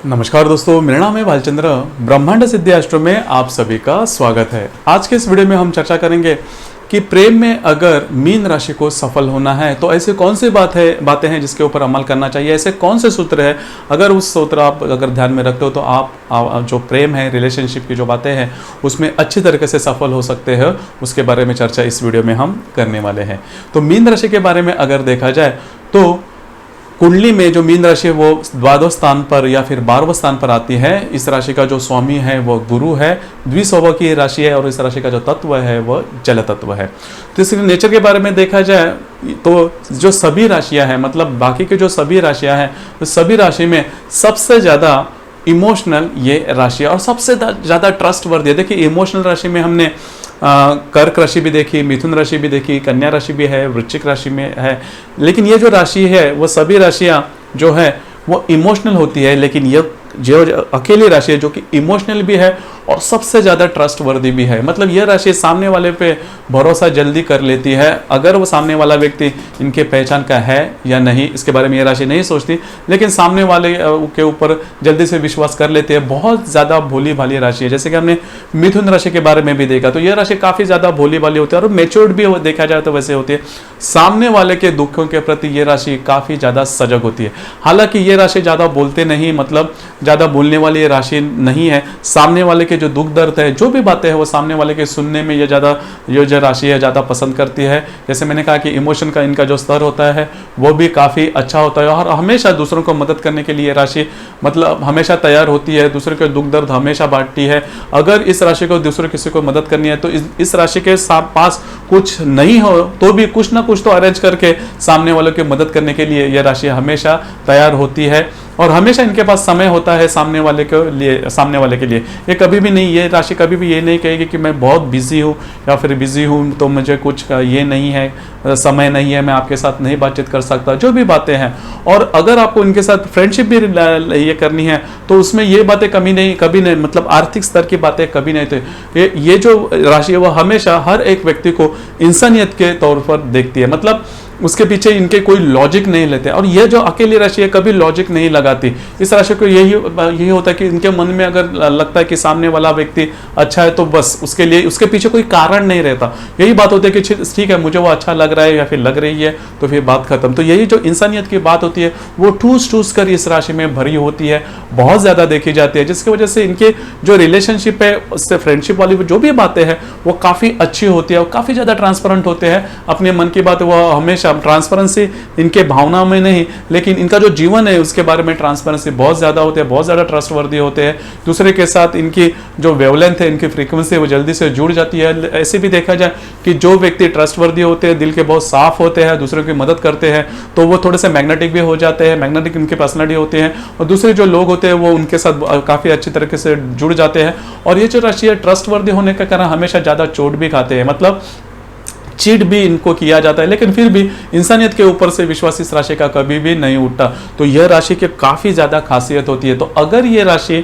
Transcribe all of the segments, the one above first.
नमस्कार दोस्तों, मेरा नाम है भालचंद्र। ब्रह्मांड सिद्धि एस्ट्रो में आप सभी का स्वागत है। आज के इस वीडियो में हम चर्चा करेंगे कि प्रेम में अगर मीन राशि को सफल होना है तो ऐसे कौन सी बातें हैं जिसके ऊपर अमल करना चाहिए। ऐसे कौन से सूत्र है, अगर उस सूत्र आप अगर ध्यान में रखते हो तो आप जो प्रेम है, रिलेशनशिप की जो बातें हैं उसमें अच्छी तरीके से सफल हो सकते हैं। उसके बारे में चर्चा इस वीडियो में हम करने वाले हैं। तो मीन राशि के बारे में अगर देखा जाए तो कुंडली में जो मीन राशि है वो द्वादश स्थान पर या फिर 12वें स्थान पर आती है। इस राशि का जो स्वामी है वो गुरु है, द्विस्वभाव की राशि है और इस राशि का जो तत्व है वो जल तत्व है। तो इसके नेचर के बारे में देखा जाए तो जो सभी राशियां हैं, मतलब बाकी के जो सभी राशियां हैं, तो सभी राशि में सबसे ज़्यादा इमोशनल ये राशि है और सबसे ज़्यादा ट्रस्ट वर्दी है। देखिए, इमोशनल राशि में हमने कर्क राशि भी देखी, मिथुन राशि भी देखी, कन्या राशि भी है, वृश्चिक राशि में है। लेकिन ये जो राशि है वो सभी राशियां जो है वो इमोशनल होती है, लेकिन ये जो अकेली राशि है जो कि इमोशनल भी है और सबसे ज़्यादा ट्रस्ट वर्दी भी है। मतलब यह राशि सामने वाले पे भरोसा जल्दी कर लेती है। अगर वो सामने वाला व्यक्ति इनके पहचान का है या नहीं, इसके बारे में यह राशि नहीं सोचती, लेकिन सामने वाले के ऊपर जल्दी से विश्वास कर लेती है। बहुत ज़्यादा भोली भाली राशि है। जैसे कि हमने मिथुन राशि के बारे में भी देखा, तो यह राशि काफ़ी ज़्यादा भोली भाली होती है और मेच्योर्ड भी देखा जाए तो वैसे होती है। सामने वाले के दुखों के प्रति ये राशि काफ़ी ज़्यादा सजग होती है। हालांकि ये राशि ज़्यादा बोलते नहीं, मतलब ज़्यादा बोलने वाली ये राशि नहीं है। सामने वाले के जो दुख दर्द है, जो भी बातें हैं, वो सामने वाले के सुनने में ये जो राशि है ज़्यादा पसंद करती है। जैसे मैंने कहा कि इमोशन का इनका जो स्तर होता है वो भी काफ़ी अच्छा होता है और हमेशा दूसरों को मदद करने के लिए राशि मतलब हमेशा तैयार होती है। दूसरे के दुख दर्द हमेशा बांटती है। अगर इस राशि को दूसरे किसी को मदद करनी है तो इस राशि के पास कुछ नहीं हो तो भी कुछ ना कुछ तो अरेंज करके सामने वालों की मदद करने के लिए यह राशि हमेशा तैयार होती है और हमेशा इनके पास समय होता है सामने वाले के लिए। ये कभी भी नहीं, ये राशि कभी भी ये नहीं कहेगी कि मैं बहुत बिजी हूँ या फिर बिजी हूँ तो मुझे कुछ ये नहीं है, समय नहीं है, मैं आपके साथ नहीं बातचीत कर सकता, जो भी बातें हैं। और अगर आपको इनके साथ फ्रेंडशिप भी ये करनी है तो उसमें ये बातें कभी नहीं, मतलब आर्थिक स्तर की बातें कभी नहीं। तो ये जो राशि है वो हमेशा हर एक व्यक्ति को इंसानियत के तौर पर देखती है। मतलब उसके पीछे इनके कोई लॉजिक नहीं लेते और ये जो अकेली राशि है कभी लॉजिक नहीं लगाती। इस राशि को यही होता है कि इनके मन में अगर लगता है कि सामने वाला व्यक्ति अच्छा है तो बस उसके लिए उसके पीछे कोई कारण नहीं रहता। यही बात होती है कि ठीक है, मुझे वो अच्छा लग रहा है या फिर लग रही है तो फिर बात खत्म। तो यही जो इंसानियत की बात होती है वो ठूस कर इस राशि में भरी होती है, बहुत ज़्यादा देखी जाती है, जिसकी वजह से इनके जो रिलेशनशिप है उससे फ्रेंडशिप वाली जो भी बातें हैं वो काफ़ी अच्छी होती है और काफ़ी ज़्यादा ट्रांसपेरेंट होते हैं। अपने मन की बात वो हमेशा ट्रांसपेरेंसी इनके भावना में नहीं, लेकिन इनका जो जीवन है उसके बारे में ट्रांसपेरेंसी बहुत ज़्यादा होती है, बहुत ज़्यादा ट्रस्टवर्दी होते हैं। दूसरे के साथ इनकी जो वेवलेंथ है, इनकी फ्रीक्वेंसी है वो जल्दी से जुड़ जाती है। ऐसे भी देखा जाए कि जो व्यक्ति ट्रस्टवर्दी होते हैं, दिल के बहुत साफ होते हैं, दूसरों की मदद करते हैं, तो वो थोड़े से मैग्नेटिक भी हो जाते हैं, मैग्नेटिक इनकी पर्सनैलिटी होते हैं और दूसरे जो लोग होते हैं वो उनके साथ काफ़ी अच्छी तरीके से जुड़ जाते हैं। और ये जो राशि है ट्रस्टवर्दी होने के कारण हमेशा ज़्यादा चोट भी खाते हैं, मतलब चीट भी इनको किया जाता है, लेकिन फिर भी इंसानियत के ऊपर से विश्वास इस राशि का कभी भी नहीं उठता। तो यह राशि की काफ़ी ज़्यादा खासियत होती है। तो अगर ये राशि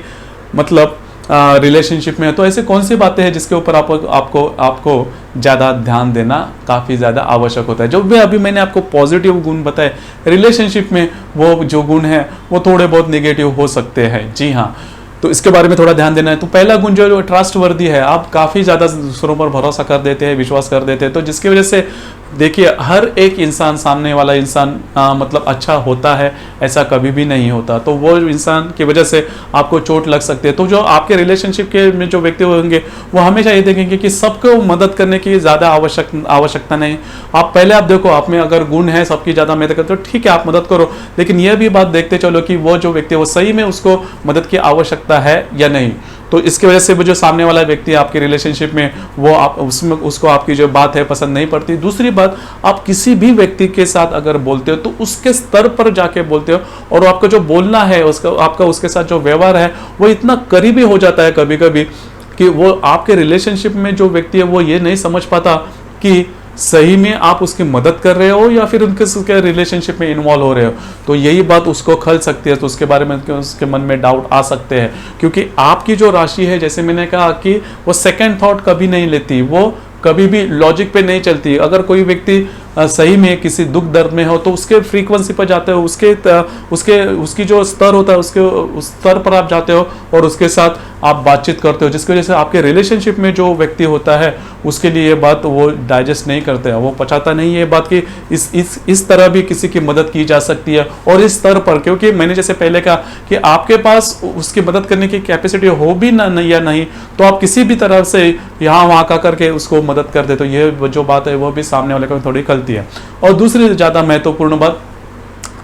मतलब रिलेशनशिप में है तो ऐसे कौन सी बातें हैं जिसके ऊपर आपको ज़्यादा ध्यान देना काफ़ी ज़्यादा आवश्यक होता है। जो भी अभी मैंने आपको पॉजिटिव गुण बताए, रिलेशनशिप में वो जो गुण है वो थोड़े बहुत नेगेटिव हो सकते हैं। जी हाँ, तो इसके बारे में थोड़ा ध्यान देना है। तो पहला गुण जो ट्रस्ट वर्दी है, आप काफ़ी ज़्यादा दूसरों पर भरोसा कर देते हैं, विश्वास कर देते हैं, तो जिसकी वजह से देखिए हर एक इंसान, सामने वाला इंसान मतलब अच्छा होता है ऐसा कभी भी नहीं होता। तो वो इंसान की वजह से आपको चोट लग सकती है। तो जो आपके रिलेशनशिप के में जो व्यक्ति होंगे वो हमेशा ये देखेंगे कि सबको मदद करने की ज़्यादा आवश्यकता नहीं। आप देखो, आप में अगर गुण है सबकी ज़्यादा मदद करते हो, ठीक है आप मदद करो, लेकिन यह भी बात देखते चलो कि वो जो व्यक्ति है वो सही में उसको मदद की आवश्यकता है या नहीं। तो इसकी वजह से वो जो सामने वाला व्यक्ति आपके रिलेशनशिप में वो उसको आपकी जो बात है पसंद नहीं पड़ती। दूसरी बात, आप किसी भी व्यक्ति के साथ अगर बोलते हो तो उसके स्तर पर जाके बोलते हो और आपका जो बोलना है आपका उसके साथ जो व्यवहार है वो इतना करीबी हो जाता है कभी कभी कि वो आपके रिलेशनशिप में जो व्यक्ति है वो ये नहीं समझ पाता कि सही में आप उसकी मदद कर रहे हो या फिर उनके रिलेशनशिप में इन्वॉल्व हो रहे हो। तो यही बात उसको खल सकती है, तो उसके बारे में उसके मन में डाउट आ सकते हैं, क्योंकि आपकी जो राशि है, जैसे मैंने कहा कि वो सेकंड थॉट कभी नहीं लेती, वो कभी भी लॉजिक पे नहीं चलती। अगर कोई व्यक्ति सही में किसी दुख दर्द में हो तो उसके फ्रीक्वेंसी पर जाते हो, उसकी जो स्तर होता है उस स्तर पर आप जाते हो और उसके साथ आप बातचीत करते हो, जिसकी वजह से आपके रिलेशनशिप में जो व्यक्ति होता है उसके लिए ये बात वो डाइजेस्ट नहीं करते हैं, वो पचाता नहीं है बात कि इस तरह भी किसी की मदद की जा सकती है और इस स्तर पर, क्योंकि मैंने जैसे पहले कहा कि आपके पास उसकी मदद करने की कैपेसिटी हो भी ना या नहीं तो आप किसी भी तरह से यहाँ वहाँ का करके उसको मदद कर दे, तो ये जो बात है वो भी सामने वाले को थोड़ी खलती है। और दूसरी ज़्यादा महत्वपूर्ण बात,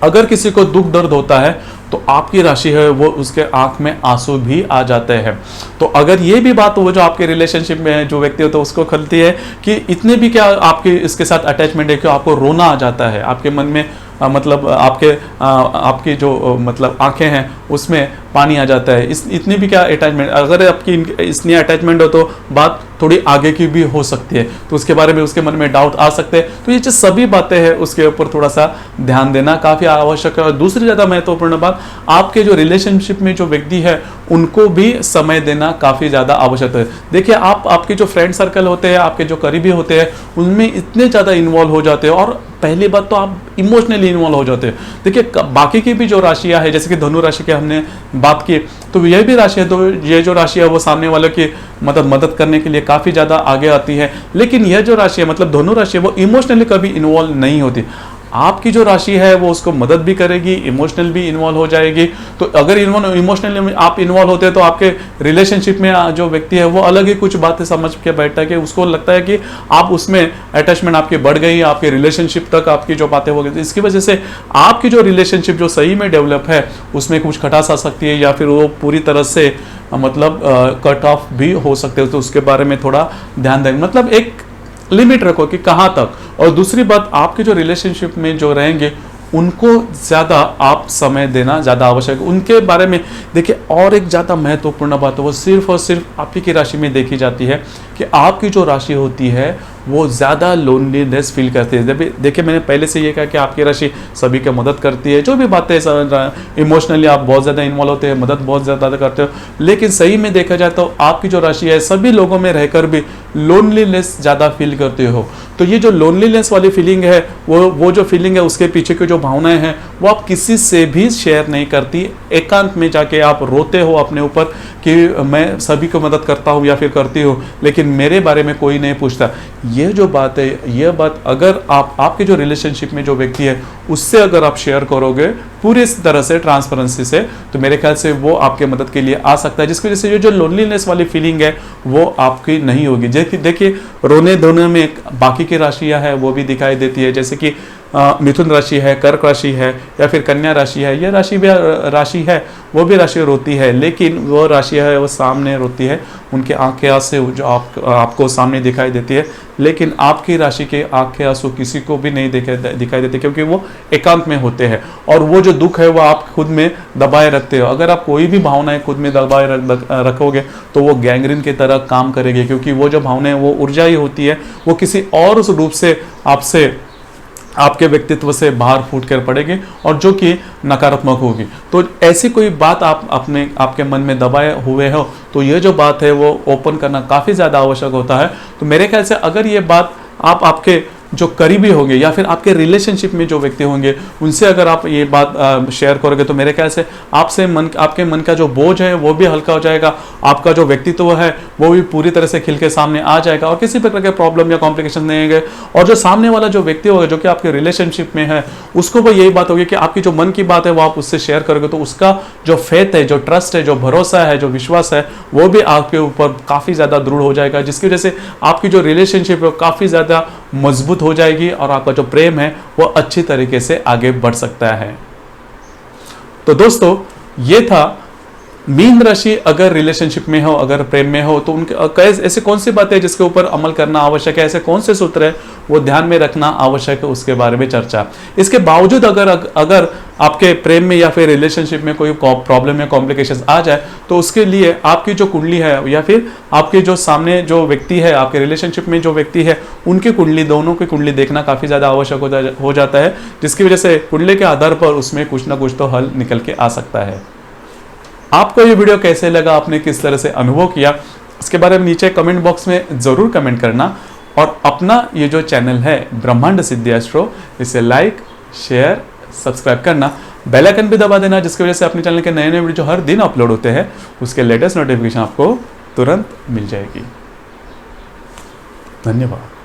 अगर किसी को दुख दर्द होता है तो आपकी राशि है वो उसके आंख में आंसू भी आ जाते हैं। तो अगर ये भी बात वो जो आपके रिलेशनशिप में जो व्यक्ति होता है उसको खलती है कि इतने भी क्या आपके इसके साथ अटैचमेंट है कि आपको रोना आ जाता है, आपके मन में मतलब आपकी जो मतलब आंखें हैं उसमें पानी आ जाता है, इतनी भी क्या अटैचमेंट, अगर आपकी इतनी अटैचमेंट हो तो बात थोड़ी आगे की भी हो सकती है, तो उसके बारे में उसके मन में डाउट आ सकते हैं। तो ये जो सभी बातें हैं उसके ऊपर थोड़ा सा ध्यान देना काफ़ी आवश्यक है। और दूसरी ज़्यादा महत्वपूर्ण बात, आपके जो रिलेशनशिप में जो व्यक्ति है उनको भी समय देना काफ़ी ज़्यादा आवश्यक है। देखिए आपके जो फ्रेंड सर्कल होते हैं, आपके जो करीबी होते हैं, उनमें इतने ज़्यादा इन्वॉल्व हो जाते हैं और पहली बात तो आप इमोशनली इन्वॉल्व हो जाते हैं। देखिए बाकी की भी जो राशियां है, जैसे कि धनु राशि की हमने बात की, तो यह भी राशि है, तो ये जो राशि है वो सामने वालों की मदद करने के लिए काफ़ी ज़्यादा आगे आती है। लेकिन यह जो राशि है मतलब धनु राशि है वो इमोशनली कभी इन्वॉल्व नहीं होती। आपकी जो राशि है वो उसको मदद भी करेगी, इमोशनल भी इन्वॉल्व हो जाएगी। तो अगर इमोशनली आप इन्वॉल्व होते हैं तो आपके रिलेशनशिप में जो व्यक्ति है वो अलग ही कुछ बातें समझ के बैठता है कि उसको लगता है कि आप उसमें अटैचमेंट आपकी बढ़ गई, आपके रिलेशनशिप तक आपकी जो बातें हो गई, इसकी वजह से आपकी जो रिलेशनशिप जो सही में डेवलप है उसमें कुछ खटास आ सकती है या फिर वो पूरी तरह से मतलब कट ऑफ भी हो सकते हो। तो उसके बारे में थोड़ा ध्यान दें, मतलब एक लिमिट रखो कि कहाँ तक। और दूसरी बात, आपके जो रिलेशनशिप में जो रहेंगे उनको ज़्यादा आप समय देना ज़्यादा आवश्यक है। उनके बारे में देखिए, और एक ज़्यादा महत्वपूर्ण बात है वो सिर्फ और सिर्फ आप ही की राशि में देखी जाती है कि आपकी जो राशि होती है वो ज़्यादा लोनलीनेस फील करती है। देखिए मैंने पहले से ये कहा कि आपकी राशि सभी की मदद करती है, जो भी बातें इमोशनली आप बहुत ज़्यादा इन्वॉल्व होते हैं, मदद बहुत ज़्यादा करते हो, लेकिन सही में देखा जाए तो आपकी जो राशि है सभी लोगों में रहकर भी लोनलीनेस ज़्यादा फील करते हो। तो ये जो लोनलीनेस वाली फीलिंग है वो जो फीलिंग है उसके पीछे की जो भावनाएं हैं वो आप किसी से भी शेयर नहीं करती। एकांत में जाके आप रोते हो अपने ऊपर कि मैं सभी को मदद करता हूँ या फिर करती हूँ, लेकिन मेरे बारे में कोई नहीं पूछता। ये जो बात है, ये बात अगर आपके जो रिलेशनशिप में जो व्यक्ति है उससे अगर आप शेयर करोगे पूरी तरह से ट्रांसपेरेंसी से, तो मेरे ख्याल से वो आपके मदद के लिए आ सकता है, जिसकी वजह से ये जो लोनलीनेस वाली फीलिंग है वो आपकी नहीं होगी। देखिए रोने धोने में बाकी की राशियां है वो भी दिखाई देती है, जैसे कि मिथुन राशि है, कर्क राशि है या फिर कन्या राशि है, यह राशि भी राशि है, वो भी राशि रोती है, लेकिन वो राशि है वो सामने रोती है, उनके आंख के आंसू जो आपको सामने दिखाई देती है, लेकिन आपकी राशि के आंख के आंसू किसी को भी नहीं दिखाई देते क्योंकि वो एकांत में होते हैं और वो जो दुख है वो आप खुद में दबाए रखते हो। अगर आप कोई भी भावनाएं खुद में दबाए रखोगे तो वो गैंग्रीन की तरह काम करेगी, क्योंकि वो जो भावनाएं वो ऊर्जा ही होती है, वो किसी और उस रूप से आपके व्यक्तित्व से बाहर फूट कर पड़ेगी और जो कि नकारात्मक होगी। तो ऐसी कोई बात आपके मन में दबाए हुए हो तो ये जो बात है वो ओपन करना काफ़ी ज़्यादा आवश्यक होता है। तो मेरे ख्याल से अगर ये बात आपके जो करीबी होंगे या फिर आपके रिलेशनशिप में जो व्यक्ति होंगे उनसे अगर आप ये बात शेयर करोगे तो मेरे ख्याल से आपके मन का जो बोझ है वो भी हल्का हो जाएगा, आपका जो व्यक्तित्व है वो भी पूरी तरह से खिल के सामने आ जाएगा और किसी प्रकार के प्रॉब्लम या कॉम्प्लिकेशन नहीं आएंगे। और जो सामने वाला जो व्यक्ति होगा जो कि आपके रिलेशनशिप में है उसको वो यही बात होगी कि आपकी जो मन की बात है वो आप उससे शेयर करोगे तो उसका जो फेथ है, जो ट्रस्ट है, जो भरोसा है, जो विश्वास है वो भी आपके ऊपर काफ़ी ज़्यादा दृढ़ हो जाएगा, जिसकी वजह से आपकी जो रिलेशनशिप है काफ़ी ज़्यादा मजबूत हो जाएगी और आपका जो प्रेम है वो अच्छी तरीके से आगे बढ़ सकता है। तो दोस्तों ये था मीन राशि अगर रिलेशनशिप में हो, अगर प्रेम में हो तो उनके ऐसे कौन सी बातें हैं जिसके ऊपर अमल करना आवश्यक है, ऐसे कौन से सूत्र है वो ध्यान में रखना आवश्यक है, उसके बारे में चर्चा। इसके बावजूद अगर आपके प्रेम में या फिर रिलेशनशिप में कोई प्रॉब्लम या कॉम्प्लिकेशंस आ जाए तो उसके लिए आपकी जो कुंडली है या फिर आपके जो सामने जो व्यक्ति है, आपके रिलेशनशिप में जो व्यक्ति है, उनकी कुंडली, दोनों की कुंडली देखना काफ़ी ज़्यादा आवश्यक हो जाता है, जिसकी वजह से कुंडली के आधार पर उसमें कुछ ना कुछ तो हल निकल के आ सकता है। आपको ये वीडियो कैसे लगा, आपने किस तरह से अनुभव किया, इसके बारे में नीचे कमेंट बॉक्स में ज़रूर कमेंट करना। और अपना ये जो चैनल है ब्रह्मांड सिद्धि एस्ट्रो, इसे लाइक, शेयर, सब्सक्राइब करना, बेल आइकन भी दबा देना, जिसकी वजह से अपने चैनल के नए नए वीडियो जो हर दिन अपलोड होते हैं उसके लेटेस्ट नोटिफिकेशन आपको तुरंत मिल जाएगी। धन्यवाद।